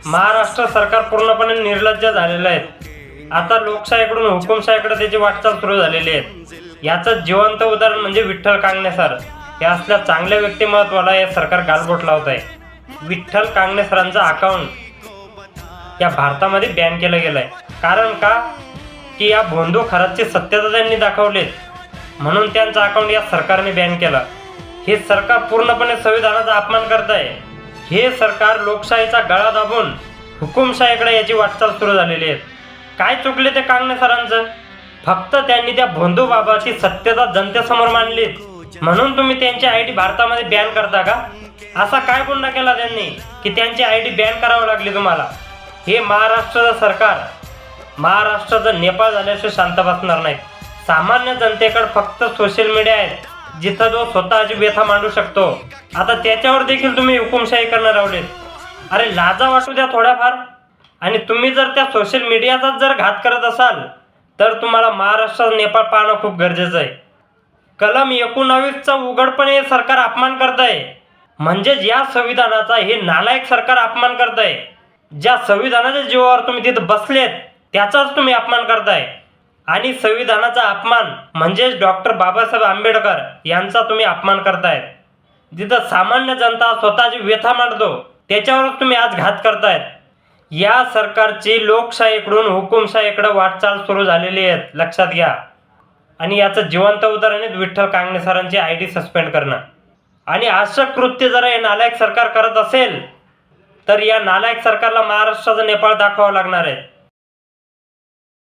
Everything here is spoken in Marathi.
महाराष्ट्र सरकार पूर्णपणे निर्लज्ज झालेलं आहे। आता लोकशाहीकडून हुकुमशाहीकडे त्याची वाटचाल सुरू झालेली आहे। याचं जिवंत उदाहरण म्हणजे विठ्ठल कांगणे सर। या असल्या चांगल्या व्यक्तिमत्वाला हे सरकार गालबोट लावत आहे। विठ्ठल कांगणे सरांचं अकाउंट या भारतामध्ये बॅन केलं गेलं आहे। कारण का की या भोंदू खराची सत्यता त्यांनी दाखवली, म्हणून त्यांचं अकाउंट या सरकारने बॅन केलं। हे सरकार पूर्णपणे संविधानाचा अपमान करत आहे। हे सरकार लोकशाहीचा गळा दाबून हुकुमशाहीकडे याची वाटचाल सुरू झालेली आहे। काय चुकले ते कांगणे सरांचं? फक्त त्यांनी त्या भोंदू बाबाची सत्यता जनतेसमोर मांडली, म्हणून तुम्ही त्यांची आयडी भारतामध्ये बॅन करता का? असा काय गुन्हा केला त्यांनी की त्यांची आयडी बॅन करावी लागली तुम्हाला? हे महाराष्ट्राचं सरकार महाराष्ट्राचं नेपाळ झाल्याशिवाय शांत बसणार नाही। सामान्य जनतेकडे फक्त सोशल मीडिया आहे, जिथं जो स्वतःची व्यथा मांडू शकतो। आता त्याच्यावर देखील तुम्ही हुकुमशाही करणार रावलेत। अरे लाजा वाटू द्या थोड्याफार। आणि तुम्ही जर त्या सोशल मीडियाचाच जर घात करत असाल तर तुम्हाला महाराष्ट्रात नेपाळ पाहणं खूप गरजेचं आहे। कलम 19चा उघडपणे सरकार अपमान करत आहे। म्हणजेच या संविधानाचा हे नालायक सरकार अपमान करत आहे। ज्या संविधानाच्या जीवावर तुम्ही तिथं बसलेत त्याचाच तुम्ही अपमान करताय। आणि संविधानाचा अपमान म्हणजेच डॉक्टर बाबासाहेब आंबेडकर यांचा तुम्ही अपमान करतायत। जिथं सामान्य जनता स्वतःची व्यथा मांडतो त्याच्यावरच तुम्ही आज घात करतायत। या सरकारची लोकशाहीकडून हुकुमशाहीकडे वाटचाल सुरू झालेली आहे, लक्षात घ्या। आणि याचं जिवंत उदाहरण आहे विठ्ठल कांगणे सरांची आयडी सस्पेंड करणं। आणि असं कृत्य जर हे नालायक सरकार करत असेल तर या नालायक सरकारला महाराष्ट्राचा नेपाळ दाखवावा लागणार आहे।